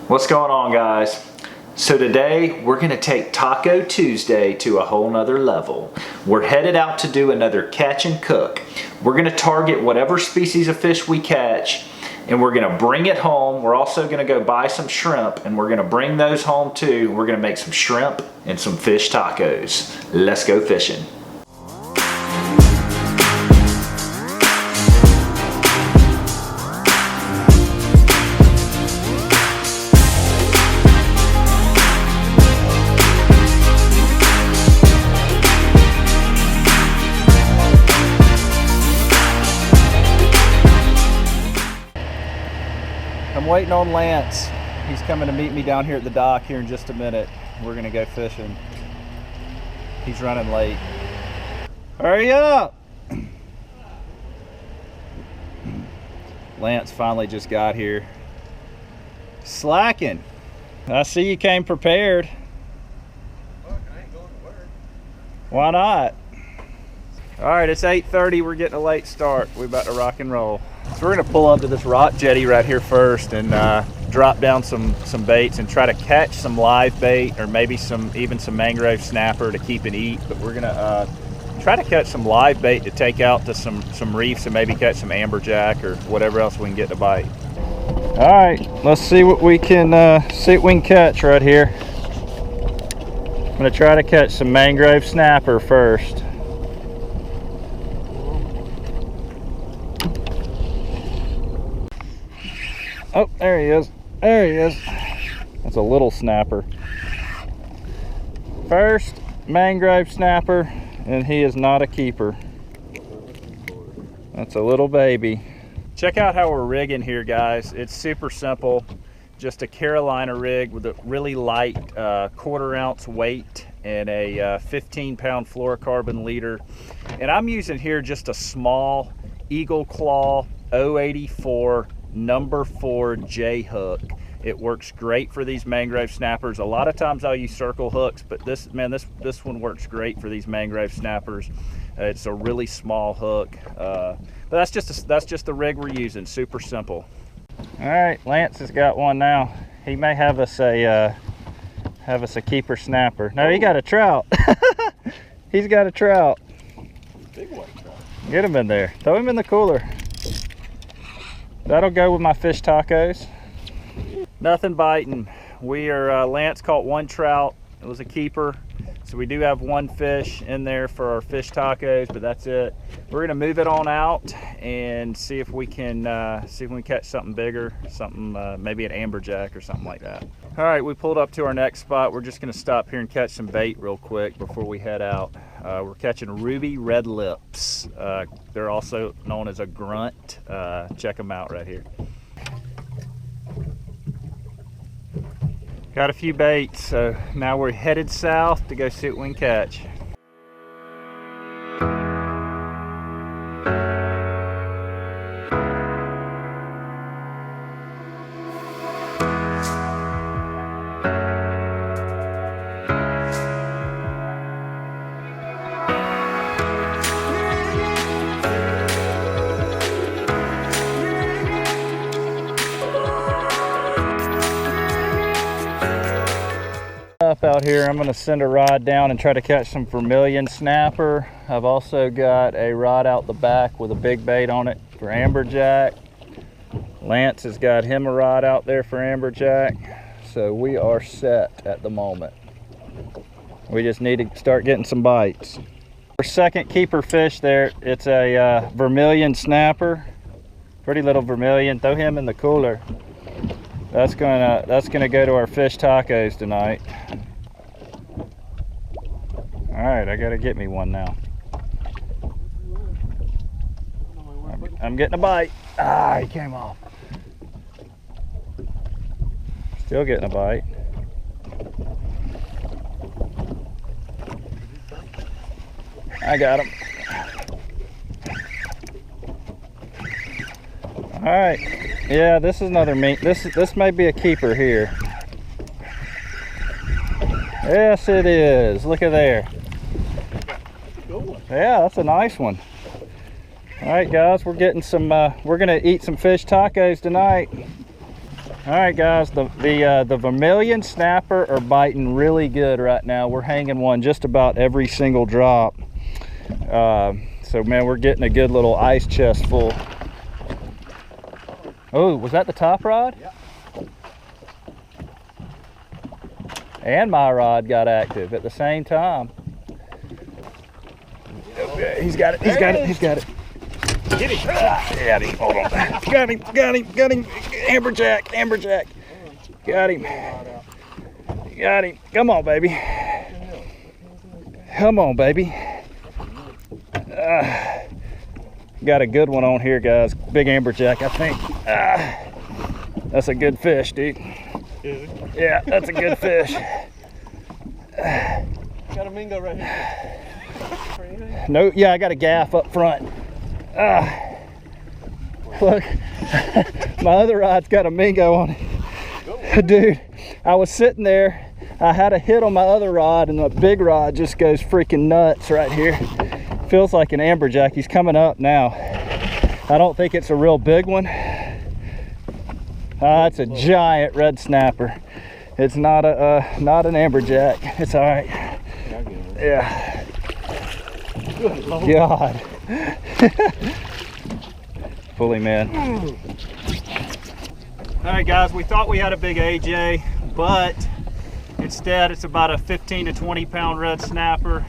What's going on, guys? So today we're gonna take Taco Tuesday to a whole nother level. We're headed out to do another catch and cook. We're gonna target whatever species of fish we catch and we're gonna bring it home. We're also gonna go buy some shrimp and we're gonna bring those home too. We're gonna make some shrimp and some fish tacos. Let's go fishing. I'm waiting on Lance. He's coming to meet me down here at the dock here in just a minute. We're gonna go fishing. He's running late. Hurry up! Lance finally just got here. Slacking. I see you came prepared. Fuck, I ain't going to work. Why not? All right, it's 8:30. We're getting a late start. We're about to rock and roll. So we're gonna pull up to this rock jetty right here first and drop down some baits and try to catch some live bait or maybe even some mangrove snapper to keep and eat. But we're gonna try to catch some live bait to take out to some reefs and maybe catch some amberjack or whatever else we can get to bite. All right, let's see what we can catch right here. I'm gonna try to catch some mangrove snapper first. Oh, there he is. There he is. That's a little snapper. First mangrove snapper, and he is not a keeper. That's a little baby. Check out how we're rigging here, guys. It's super simple. Just a Carolina rig with a really light 1/4 ounce weight and a 15-pound fluorocarbon leader. And I'm using here just a small Eagle Claw 084 number 4 J hook. It works great for these mangrove snappers. A lot of times I'll use circle hooks, but this one works great for these mangrove snappers. It's a really small hook, but that's just the rig we're using. Super simple. All right, Lance has got one now. He may have us a keeper snapper. No, he got a trout. He's got a trout. Big white trout. Get him in there. Throw him in the cooler. That'll go with my fish tacos. Nothing biting. Lance caught one trout. It was a keeper. So we do have one fish in there for our fish tacos, but that's it. We're gonna move it on out and see if we can catch something bigger, maybe an amberjack or something like that. All right, we pulled up to our next spot. We're just gonna stop here and catch some bait real quick before we head out. We're catching ruby red lips. They're also known as a grunt. Check them out right here. Got a few baits, so now we're headed south to go see what we can catch. Up out here, I'm going to send a rod down and try to catch some Vermilion Snapper. I've also got a rod out the back with a big bait on it for amberjack. Lance has got him a rod out there for amberjack. So we are set at the moment. We just need to start getting some bites. Our second keeper fish there, it's a Vermilion Snapper. Pretty little vermilion. Throw him in the cooler. That's gonna go to our fish tacos tonight. All right, I gotta get me one now. I'm getting a bite. Ah, he came off. Still getting a bite. I got him. All right. Yeah, this is another meat. This may be a keeper here. Yes, it is. Look at there. Yeah, that's a nice one. All right, guys, we're getting some. We're gonna eat some fish tacos tonight. All right, guys, the Vermilion Snapper are biting really good right now. We're hanging one just about every single drop. So man, we're getting a good little ice chest full. Oh, was that the top rod? Yeah. And my rod got active at the same time. Okay, he's got it, he's got it, he's got it. Get him. Got him, hold on. Got him, got him, got him. Amberjack, amberjack. Got him. Got him. Come on, baby. Come on, baby. Got a good one on here, guys. Big amberjack, I think. That's a good fish, dude. Yeah, that's a good fish. Got a mingo right here. No, yeah, I got a gaff up front. Look, my other rod's got a mingo on it. Dude, I was sitting there, I had a hit on my other rod, and the big rod just goes freaking nuts right here. Feels like an amberjack. He's coming up now. I don't think it's a real big one. It's a giant red snapper. It's not not an amberjack. It's all right. Yeah. God. Fully, man. All right, guys, we thought we had a big AJ, but instead it's about a 15 to 20 pound red snapper.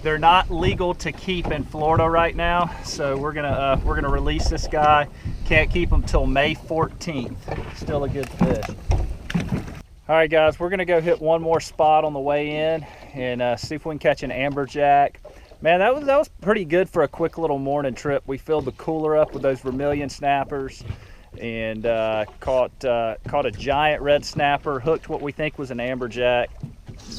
They're not legal to keep in Florida right now, so we're gonna release this guy. Can't keep him till May 14th. Still a good fish. All right, guys, we're gonna go hit one more spot on the way in and see if we can catch an amberjack. Man, that was pretty good for a quick little morning trip. We filled the cooler up with those Vermilion Snappers and caught a giant red snapper, hooked what we think was an amberjack.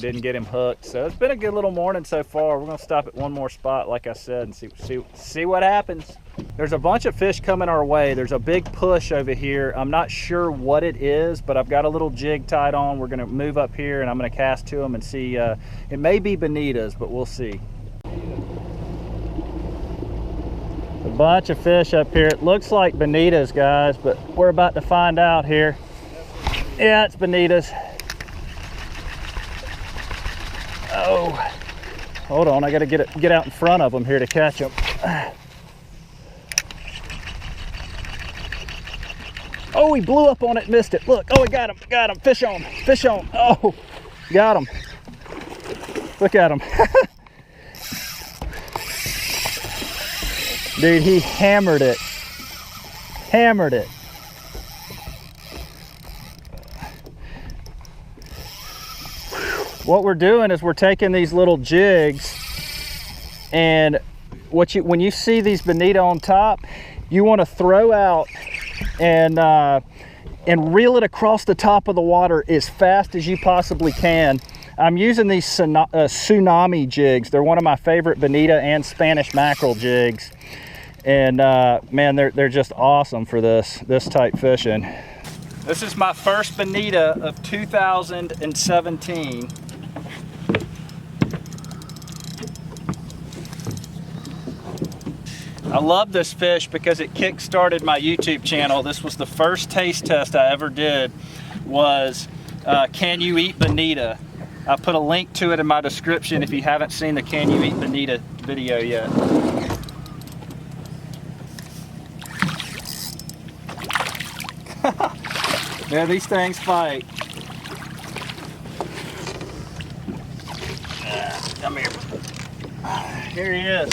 Didn't get him hooked, so it's been a good little morning so far. We're gonna stop at one more spot, like I said, and see what happens. There's a bunch of fish coming our way. There's a big push over here. I'm not sure what it is, but I've got a little jig tied on. We're gonna move up here and I'm gonna cast to them and see. It may be bonitas, but we'll see. A bunch of fish up here. It looks like bonitas, guys, but we're about to find out here. Yeah, it's bonitas. Oh, hold on, I gotta get out in front of them here to catch them. Oh, he blew up on it, missed it. Look, oh, he got him, fish on, fish on. Oh, got him. Look at him. Dude, he hammered it, hammered it. What we're doing is we're taking these little jigs, and when you see these bonita on top, you want to throw out and reel it across the top of the water as fast as you possibly can. I'm using these tsunami jigs. They're one of my favorite bonita and Spanish mackerel jigs, and man, they're just awesome for this type fishing. This is my first bonita of 2017. I love this fish because it kick-started my YouTube channel. This was the first taste test I ever did, was can you eat bonita? I put a link to it in my description if you haven't seen the Can You Eat Bonita video yet. Yeah, these things fight. Come here. Here he is.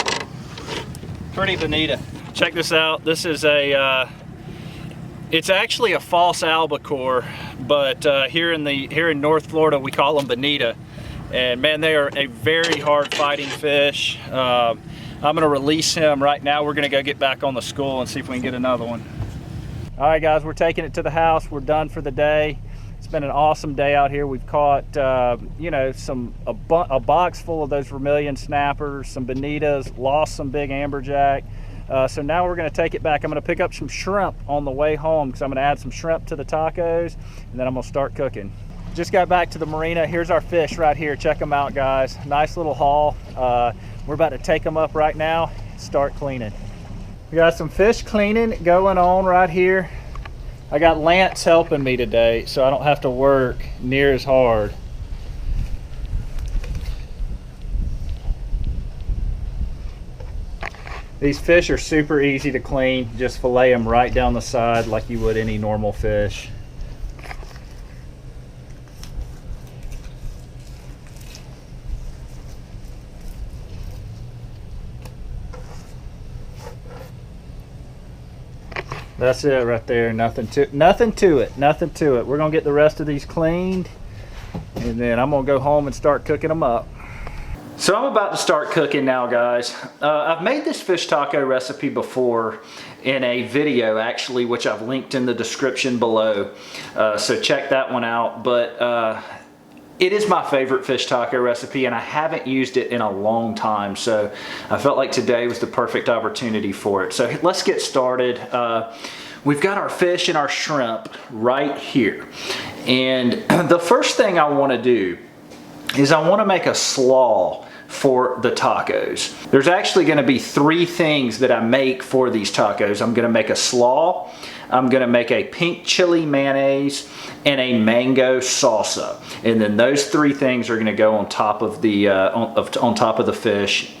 Pretty bonita. Check this out. This is it's actually a false albacore, but here in North Florida we call them bonita. And man, they are a very hard fighting fish. I'm gonna release him right now. We're gonna go get back on the school and see if we can get another one. All right, guys, we're taking it to the house. We're done for the day. It's been an awesome day out here. We've caught, you know, a box full of those Vermilion Snappers, some bonitas, lost some big amberjack. So now we're going to take it back. I'm going to pick up some shrimp on the way home because I'm going to add some shrimp to the tacos, and then I'm going to start cooking. Just got back to the marina. Here's our fish right here. Check them out, guys. Nice little haul. We're about to take them up right now, start cleaning. We got some fish cleaning going on right here. I got Lance helping me today, so I don't have to work near as hard. These fish are super easy to clean. Just fillet them right down the side like you would any normal fish. That's it right there. Nothing to it. Nothing to it. We're gonna get the rest of these cleaned, and then I'm gonna go home and start cooking them up. So I'm about to start cooking now, guys. I've made this fish taco recipe before in a video, actually, which I've linked in the description below. So check that one out. But it is my favorite fish taco recipe, and I haven't used it in a long time. So I felt like today was the perfect opportunity for it. So let's get started. We've got our fish and our shrimp right here. And the first thing I want to do is I want to make a slaw for the tacos. There's actually going to be 3 things that I make for these tacos. I'm going to make a slaw, I'm going to make a pink chili mayonnaise, and a mango salsa. And then those 3 things are going to go on top of the on top of the fish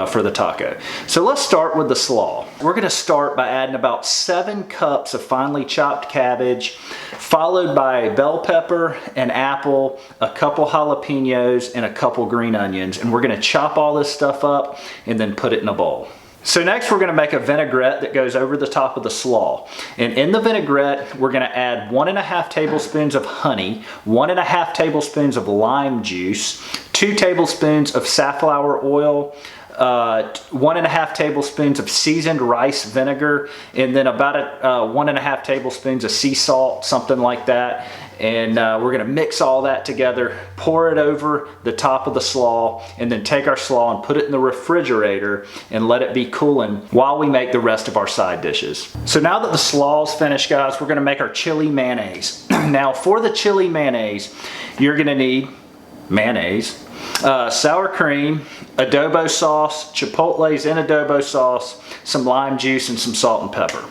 for the taco. So let's start with the slaw. We're going to start by adding about 7 cups of finely chopped cabbage, followed by bell pepper, an apple, a couple jalapeños, and a couple green onions. And we're going to chop all this stuff up and then put it in a bowl. So next we're going to make a vinaigrette that goes over the top of the slaw. And in the vinaigrette, we're going to add 1.5 tablespoons of honey, 1.5 tablespoons of lime juice, 2 tablespoons of safflower oil, 1.5 tablespoons of seasoned rice vinegar, and then about 1.5 tablespoons of sea salt, something like that. And we're going to mix all that together, pour it over the top of the slaw, and then take our slaw and put it in the refrigerator and let it be cooling while we make the rest of our side dishes. So now that the slaw is finished, guys, we're going to make our chili mayonnaise. Now for the chili mayonnaise, you're going to need mayonnaise, sour cream, adobo sauce, chipotles in adobo sauce, some lime juice, and some salt and pepper.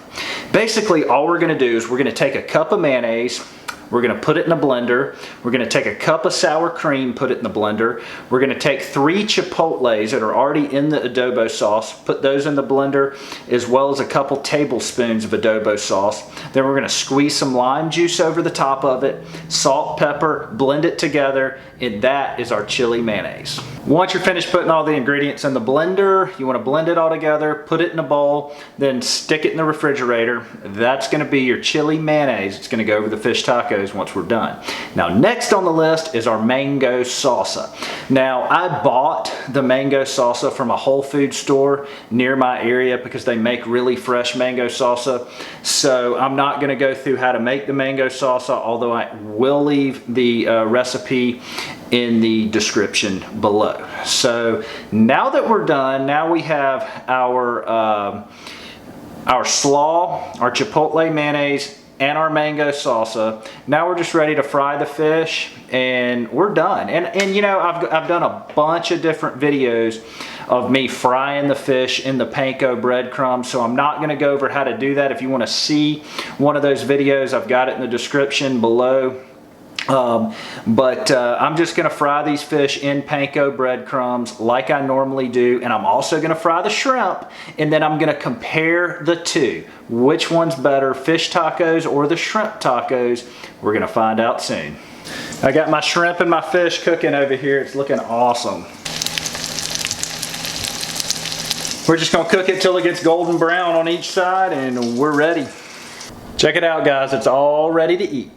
Basically, all we're going to do is we're going to take a cup of mayonnaise, we're going to put it in a blender, we're going to take a cup of sour cream, put it in the blender, we're going to take 3 chipotles that are already in the adobo sauce, put those in the blender, as well as a couple tablespoons of adobo sauce. Then we're going to squeeze some lime juice over the top of it, salt, pepper, blend it together, and that is our chili mayonnaise. Once you're finished putting all the ingredients in the blender, you want to blend it all together, put it in a bowl, then stick it in the refrigerator. That's going to be your chili mayonnaise. It's going to go over the fish tacos once we're done. Now next on the list is our mango salsa. Now I bought the mango salsa from a Whole Foods store near my area because they make really fresh mango salsa. So I'm not going to go through how to make the mango salsa, although I will leave the recipe in the description below. So now that we're done, now we have our slaw, our chipotle mayonnaise, and our mango salsa. Now we're just ready to fry the fish, and we're done. And you know, I've done a bunch of different videos of me frying the fish in the panko breadcrumbs, so I'm not going to go over how to do that. If you want to see one of those videos, I've got it in the description below. I'm just going to fry these fish in panko breadcrumbs like I normally do, and I'm also going to fry the shrimp, and then I'm going to compare the two. Which one's better, fish tacos or the shrimp tacos? We're going to find out soon. I got my shrimp and my fish cooking over here. It's looking awesome. We're just going to cook it till it gets golden brown on each side, and we're ready. Check it out, guys. It's all ready to eat.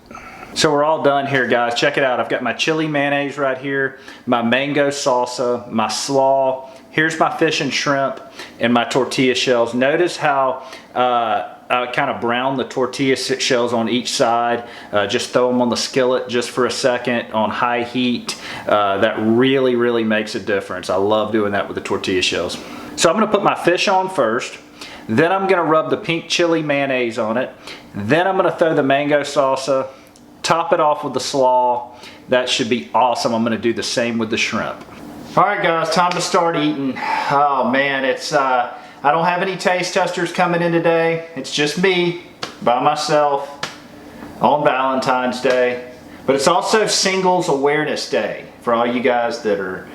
So we're all done here, guys. Check it out. I've got my chili mayonnaise right here, my mango salsa, my slaw. Here's my fish and shrimp and my tortilla shells. Notice how I kind of brown the tortilla shells on each side. Just throw them on the skillet just for a second on high heat. That really, really makes a difference. I love doing that with the tortilla shells. So I'm going to put my fish on first. Then I'm going to rub the pink chili mayonnaise on it. Then I'm going to throw the mango salsa. Top it off with the slaw. That should be awesome. I'm going to do the same with the shrimp. All right, guys, time to start eating. Oh man, it's I don't have any taste testers coming in today. It's just me by myself. on Valentine's Day, but it's also Singles Awareness Day for all you guys that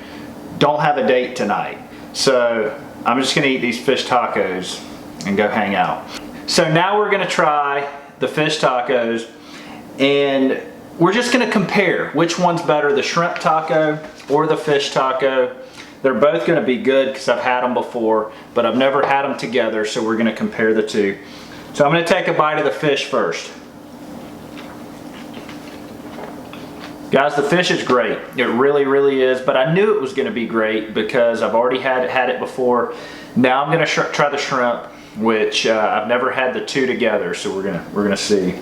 don't have a date tonight. So I'm just gonna eat these fish tacos and go hang out. So now we're gonna try the fish tacos, and we're just gonna compare which one's better, the shrimp taco or the fish taco. They're both gonna be good because I've had them before, but I've never had them together, so we're gonna compare the two. So I'm gonna take a bite of the fish first. Guys, the fish is great. It really, really is, but I knew it was gonna be great because I've already had it before. Now I'm gonna try the shrimp, which I've never had the two together, so we're gonna see.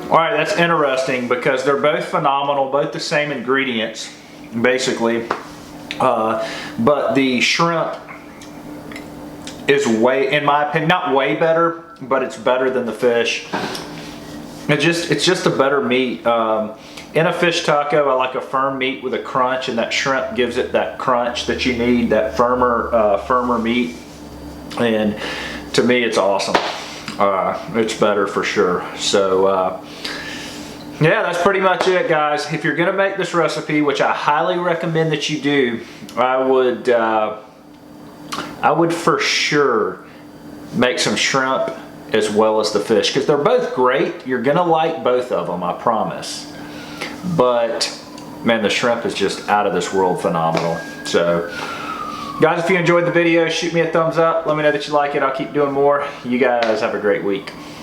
All right, that's interesting because they're both phenomenal, both the same ingredients, basically. But the shrimp is way, in my opinion, not way better, but it's better than the fish. It's just a better meat. In a fish taco, I like a firm meat with a crunch, and that shrimp gives it that crunch that you need, that firmer meat. And to me, it's awesome. It's better for sure. So yeah, that's pretty much it, guys. If you're gonna make this recipe, which I highly recommend that you do, I would for sure make some shrimp as well as the fish, because they're both great. You're gonna like both of them, I promise. But man, the shrimp is just out of this world phenomenal. So guys, if you enjoyed the video, shoot me a thumbs up. Let me know that you like it. I'll keep doing more. You guys have a great week.